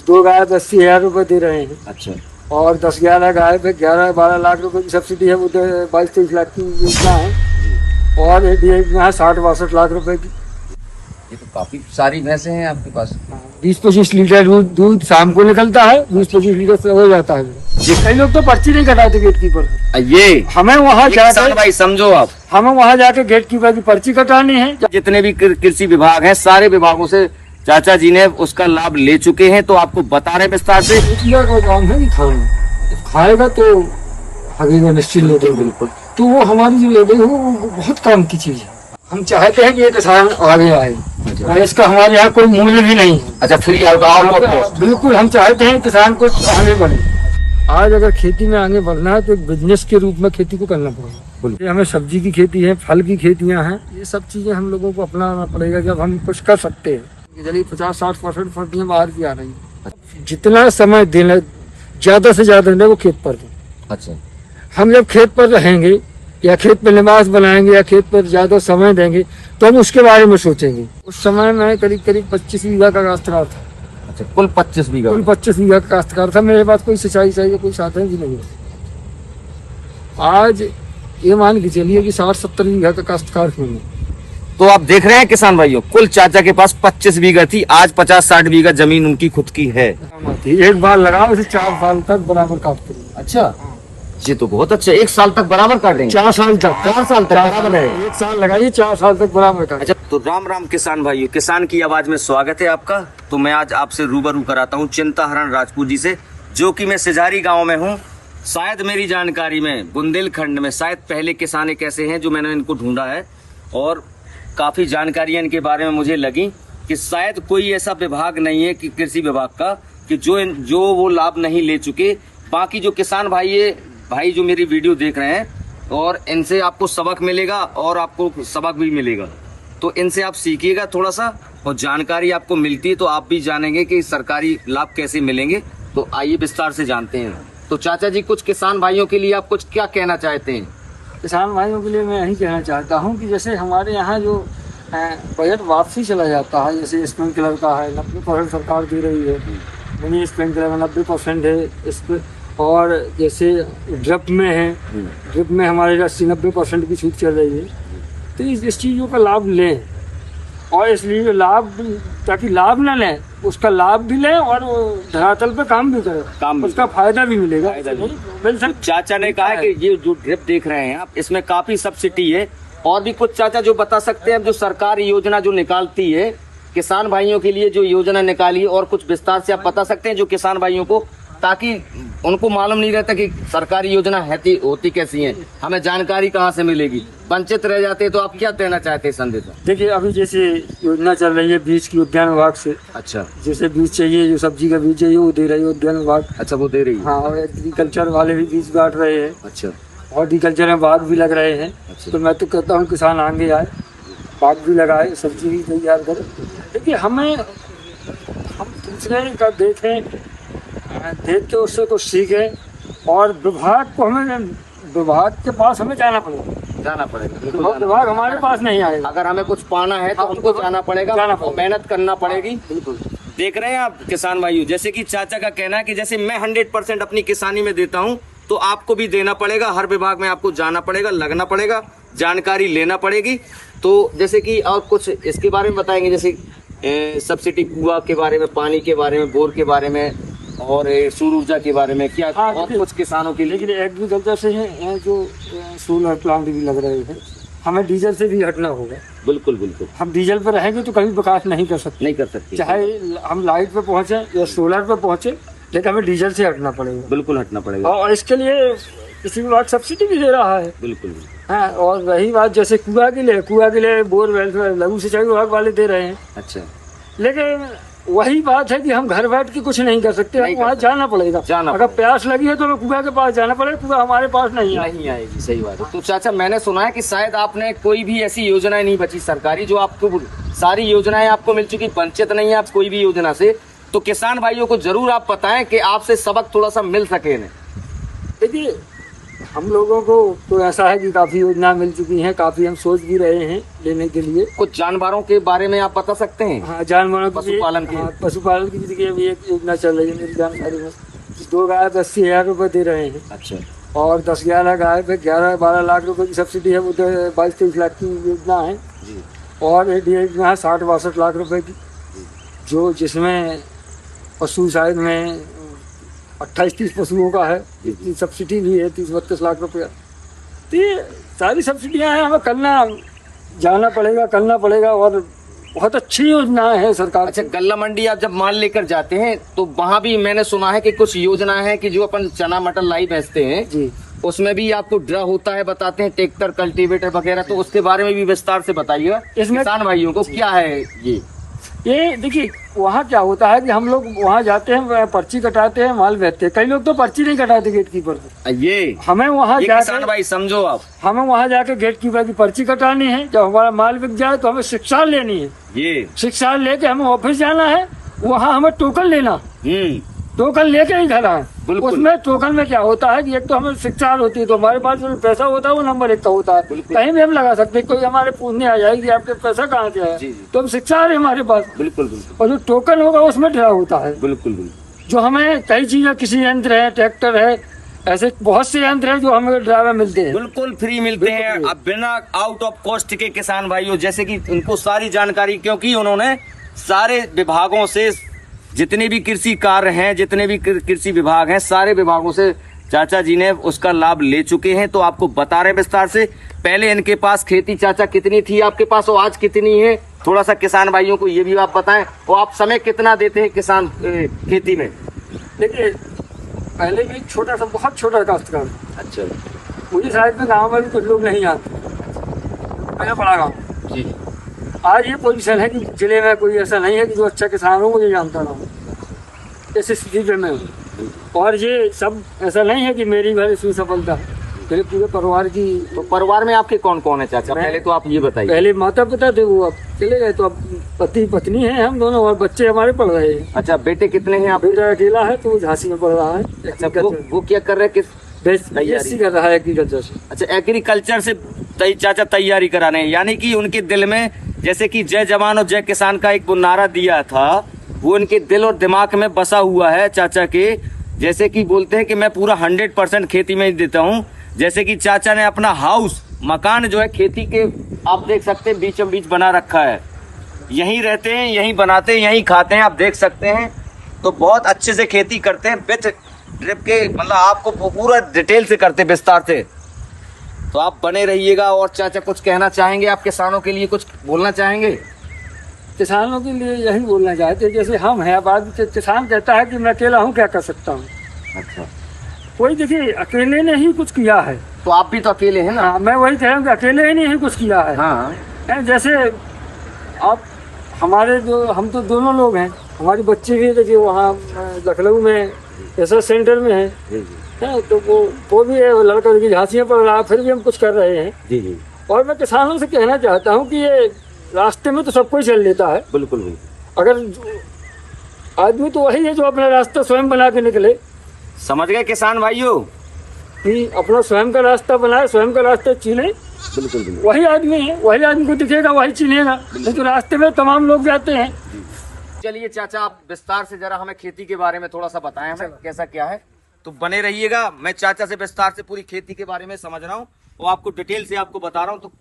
2 गाय 80,000 रुपये दे रहे हैं। अच्छा। और 10-11 गाय पे 11-12 लाख रुपए की सब्सिडी है, वो 22-23 लाख की योजना है। और एक योजना है 60-62 लाख रुपए की। ये तो काफी सारी भैंसें हैं आपके पास। 20-25 लीटर दूध शाम को निकलता है, 20-25 लीटर से हो जाता है। कई लोग तो पर्ची नहीं कटाते गेट कीपर। ये हमें वहाँ जाकर भाई समझो आप, हमें वहाँ जाके गेट कीपर की पर्ची कटानी है। जितने भी कृषि विभाग हैं सारे विभागों से चाचा जी ने उसका लाभ ले चुके हैं, तो आपको बता रहे विस्तार से। काम है खाएगा तो हगेगा निश्चित लेडे, बिल्कुल। तो वो हमारी जो लेडे है वो बहुत काम की चीज है। हम चाहते हैं कि ये किसान आगे आए और इसका हमारे यहाँ कोई मूल्य भी नहीं है। अच्छा, फ्री बिल्कुल हम चाहते हैं किसान को आगे बढ़े। आज अगर खेती में आगे बढ़ना है तो एक बिजनेस के रूप में खेती को करना पड़ेगा। हमें सब्जी की खेती है, फल की खेतियां हैं, ये सब चीजें हम लोगों को अपनाना पड़ेगा जब हम कुछ कर सकते हैं। चलिए 50-60% फसलें बाहर की आ रही है। जितना समय देना ज्यादा से ज्यादा देना वो खेत पर दें। अच्छा। हम जब खेत पर रहेंगे या खेत पर निवास बनाएंगे या खेत पर ज्यादा समय देंगे तो हम उसके बारे में सोचेंगे। उस समय मैं करीब 25 बीघा का काश्तकार था। अच्छा, कुल 25 बीघा? कुल 25 बीघा का काश्तकार था। मेरे पास कोई सिंचाई चाहिए कोई साधन भी नहीं है। आज ये मान के चलिए कि 60-70 बीघा का काश्तकार हूँ। तो आप देख रहे हैं किसान भाइयों, कुल चाचा के पास 25 बीघा थी, आज 50-60 बीघा जमीन उनकी खुद की है। एक बार लगाओ इसे 4 साल तक बराबर काटते हैं। अच्छा, ये तो बहुत अच्छा। 1 साल तक बराबर काटेंगे? 4 साल तक। 4 साल तक बराबर है। 1 साल लगाइए 4 साल तक बराबर काटें। अच्छा, तो राम राम किसान भाइयों, किसान की आवाज में स्वागत है आपका। तो मैं आज आपसे रूबरू कराता हूँ चिंताहरण राजपूत जी से, जो कि मैं सिजारी गाँव में हूँ। शायद मेरी जानकारी में बुंदेलखंड में शायद पहले किसान एक ऐसे हैं जो मैंने इनको ढूंढा है, और काफी जानकारियां इनके बारे में मुझे लगी कि शायद कोई ऐसा विभाग नहीं है कि कृषि विभाग का कि जो वो लाभ नहीं ले चुके। बाकी जो किसान भाई जो मेरी वीडियो देख रहे हैं, और इनसे आपको सबक मिलेगा और आपको सबक भी मिलेगा, तो इनसे आप सीखिएगा थोड़ा सा, और जानकारी आपको मिलती है तो आप भी जानेंगे कि सरकारी लाभ कैसे मिलेंगे। तो आइए विस्तार से जानते हैं। तो चाचा जी, कुछ किसान भाइयों के लिए आप कुछ क्या कहना चाहते हैं? किसान भाइयों के लिए मैं यही कहना चाहता हूँ कि जैसे हमारे यहाँ जो बजट वापसी चला जाता है, जैसे स्प्रिंकलर का है 90% सरकार दे रही है, मिनी स्प्रिंकलर में 90% है इस पर, और जैसे ड्रिप में है, ड्रिप में हमारे 80-90% की छूट चल रही है। तो इस चीज़ों का लाभ लें, और इसलिए लाभ, ताकि लाभ ना लें उसका लाभ भी लें और धरातल पे काम भी करें, उसका फायदा भी मिलेगा। चाचा ने कहा कि ये जो ड्रिप देख रहे हैं आप, इसमें काफी सब्सिडी है। और भी कुछ चाचा जो बता सकते हैं जो सरकार योजना जो निकालती है किसान भाइयों के लिए, जो योजना निकाली है, और कुछ विस्तार से आप बता सकते हैं जो किसान भाइयों को, ताकि उनको मालूम नहीं रहता कि सरकारी योजना होती कैसी है, हमें जानकारी कहाँ से मिलेगी, वंचित रह जाते हैं। तो आप क्या कहना चाहते हैं संदेश? देखिए, अभी जैसे योजना चल रही है बीज की उद्यान विभाग से। अच्छा। जैसे बीज चाहिए, जो सब्जी का बीज चाहिए वो दे रही है उद्यान विभाग। अच्छा, वो दे रही है। हाँ, और एग्रीकल्चर वाले भी बीज बांट रहे हैं। अच्छा। हॉर्टिकल्चर में बाग भी लग रहे हैं। अच्छा। तो मैं तो कहता हूँ किसान आगे आए, बाग भी लगाए, सब्जी भी तैयार करें। देखिए, हम दूसरे का देख के उससे कुछ सीखें, और विभाग के पास हमें जाना पड़ेगा। विभाग हमारे पास नहीं आएगा। अगर हमें कुछ पाना है तो हमको जाना पड़ेगा, मेहनत करना पड़ेगी। बिल्कुल। देख रहे हैं आप किसान भाइयों, जैसे कि चाचा का कहना है कि जैसे मैं 100% अपनी किसानी में देता हूं, तो आपको भी देना पड़ेगा। हर विभाग में आपको जाना पड़ेगा, लगना पड़ेगा, जानकारी लेना पड़ेगी। तो जैसे कि और कुछ इसके बारे में बताएंगे, जैसे सब्सिडी, कुआं के बारे में, पानी के बारे में, बोर के बारे में, और सौर ऊर्जा के बारे में क्या? हाँ, और कुछ किसानों के लिए। लेकिन एग्रीकल्चर से है जो सोलर प्लांट भी लग रहे हैं, हमें डीजल से भी हटना होगा। बिल्कुल बिल्कुल। हम डीजल पर रहेंगे तो कभी विकास नहीं कर सकते। चाहे हम लाइट पे पहुंचे या सोलर पे पहुंचे, लेकिन हमें डीजल से हटना पड़ेगा। बिल्कुल हटना पड़ेगा। और इसके लिए किसी विभाग सब्सिडी भी दे रहा है। बिल्कुल। हाँ, और रही बात जैसे कुआं के लिए बोरवेल लघु सिंचाई विभाग वाले दे रहे हैं। अच्छा। लेकिन वही बात है कि हम घर बैठ के कुछ नहीं कर सकते, वहाँ जाना पड़ेगा। अगर प्यास लगी है तो हमें कुआं के पास जाना पड़ेगा, कुआं हमारे पास नहीं आएगी। सही बात है। तो चाचा, मैंने सुना है कि शायद आपने कोई भी ऐसी योजना नहीं बची सरकारी, जो आपको सारी योजनाएं आपको मिल चुकी, वंचित नहीं है आप कोई भी योजना से। तो किसान भाइयों को जरूर आप बताएं कि आपसे सबक थोड़ा सा मिल सके। देखिए, हम लोगों को तो ऐसा है कि काफ़ी योजना मिल चुकी हैं, काफ़ी हम सोच भी रहे हैं लेने के लिए। कुछ जानवरों के बारे में आप बता सकते हैं? हाँ, जानवरों की पशुपालन की? हाँ, पशुपालन की भी देखिए अभी एक योजना चल रही है मेरी जानकारी में। 2 गाय 80,000 रुपये दे रहे हैं। अच्छा। और 10-11 गाय पे 11-12 लाख रुपए की सब्सिडी है। वो 22-23 लाख की योजना है। जी। और एक योजना है 60-62 लाख रुपए की, जो जिसमें पशु शायद में 28-30 पशुओं का है। इसकी सब्सिडी भी है 30-32 लाख रुपया। तो ये सारी सब्सिडियाँ हैं, हमें जाना पड़ेगा और बहुत अच्छी योजना है सरकार। अच्छा, गल्ला मंडी आप जब माल लेकर जाते हैं तो वहाँ भी मैंने सुना है कि कुछ योजना है कि जो अपन चना मटर लाई बेचते हैं जी, उसमें भी आपको ड्रा होता है, बताते हैं ट्रैक्टर कल्टीवेटर वगैरह, तो उसके बारे में भी विस्तार से बताइएगा इसमें किसान भाइयों को क्या है ये देखिए वहाँ क्या होता है कि हम लोग वहाँ जाते हैं, पर्ची कटाते हैं, माल बेचते हैं। कई लोग तो पर्ची नहीं कटाते गेट कीपर को। ये हमें वहाँ किसान जाकर भाई समझो आप, हमें वहाँ जाके गेट कीपर की पर्ची कटानी है। जब हमारा माल बिक जाए तो हमें शिक्षा लेनी है। ये शिक्षा लेके हमें ऑफिस जाना है, वहाँ हमें टोकन लेना, टोकन लेके ही घर आए। बिल्कुल। उसमें टोकन में क्या होता है कि एक तो हमें शिक्षा होती है, तो हमारे पास जो पैसा होता है वो नंबर 1 का होता है। बिल्कुल। कहीं भी हम लगा सकते हैं। कोई हमारे पूछने आ जाएगी कि आपके पैसा कहाँ से आया, जी, जी। तो हम शिक्षा रहे हमारे पास। बिल्कुल बिल्कुल और जो टोकन होगा उसमें ड्रा होता है। बिल्कुल बिल्कुल। जो हमें कई चीजें, किसी यंत्र है, ट्रैक्टर है, ऐसे बहुत से यंत्र है जो हमें ड्रा में मिलते हैं। बिल्कुल फ्री मिलते हैं। बिल्कुल। अब बिना आउट ऑफ कॉस्ट के किसान भाइयों, जैसे कि उनको सारी जानकारी, क्योंकि उन्होंने सारे विभागों से, जितने भी कृषि कार्य हैं, जितने भी कृषि विभाग हैं, सारे विभागों से चाचा जी ने उसका लाभ ले चुके हैं। तो आपको बता रहे विस्तार से। पहले इनके पास खेती चाचा कितनी थी आपके पास और आज कितनी है, थोड़ा सा किसान भाइयों को ये भी आप बताएं। और आप समय कितना देते हैं किसान खेती में? देखिए पहले भी छोटा सा, बहुत छोटा काश्तकार। अच्छा मुझे शायद में गाँव में भी कुछ लोग नहीं आते, पहले बड़ा गाँव। जी। आज ये पोजीशन है कि जिले में कोई ऐसा नहीं है कि जो अच्छा किसान हो मुझे जानता ना हो। ऐसी स्थिति पे मैं हूँ। और ये सब ऐसा नहीं है कि मेरी भले इसमें सफलता है, मेरे पूरे परिवार की। तो परिवार में आपके कौन कौन है चाचा? पहले तो आप ये बताइए। पहले माता पिता थे, वो अब चले गए। तो अब पति पत्नी है हम दोनों, और बच्चे हमारे पढ़ रहे हैं। अच्छा, बेटे कितने हैं आप? बेटा अकेला है, तो वो झांसी में पढ़ रहा है। अच्छा, वो क्या कर रहे हैं? किस BSc कर रहा है एग्रीकल्चर से। अच्छा, एग्रीकल्चर से चाचा तैयारी करा रहे हैं। यानी कि उनके दिल में, जैसे कि जय जवान और जय किसान का एक वो नारा दिया था, वो उनके दिल और दिमाग में बसा हुआ है चाचा के। जैसे कि बोलते हैं कि मैं पूरा 100% खेती में ही देता हूँ। जैसे कि चाचा ने अपना हाउस, मकान जो है खेती के, आप देख सकते हैं बीचों बीच बना रखा है। यहीं रहते हैं, यहीं बनाते हैं, यहीं खाते हैं, आप देख सकते हैं। तो बहुत अच्छे से खेती करते हैं, विथ ड्रिप के, मतलब आपको पूरा डिटेल से करते हैं, विस्तार से। तो आप बने रहिएगा। और चाचा कुछ कहना चाहेंगे आप किसानों के लिए, कुछ बोलना चाहेंगे? किसानों के लिए यही बोलना चाहते हैं, जैसे हम हैं। अब आज किसान कहता है कि मैं अकेला हूँ, क्या कर सकता हूँ। अच्छा, कोई देखिए अकेले ने ही कुछ किया है। तो आप भी तो अकेले हैं ना? हाँ, मैं वही कह रहा हूँ कि अकेले ही नहीं कुछ किया है। हाँ। जैसे आप हमारे जो, हम तो दोनों लोग हैं, हमारी बच्ची भी देखिए वहाँ लखनऊ में ऐसा सेंटर में है। तो वो भी है, लड़का की झांसी में पड़ रहा है, फिर भी हम कुछ कर रहे हैं। जी जी। और मैं किसानों से कहना चाहता हूँ कि ये रास्ते में तो सब कोई चल लेता है। बिल्कुल। अगर आदमी तो वही है जो अपना रास्ता स्वयं बना के निकले। समझ गए किसान भाइयों? कि अपना स्वयं का रास्ता बनाए, स्वयं का रास्ता चुने। बिल्कुल बिल्कुल। वही आदमी है, वही आदमी को दिखेगा, वही चिनेगा। तो रास्ते में तमाम लोग जाते हैं। चलिए चाचा, आप विस्तार से जरा हमें खेती के बारे में थोड़ा सा बताएं, हमें कैसा क्या है। तो बने रहिएगा। मैं चाचा से विस्तार से पूरी खेती के बारे में समझ रहा हूँ और आपको डिटेल से आपको बता रहा हूँ। तो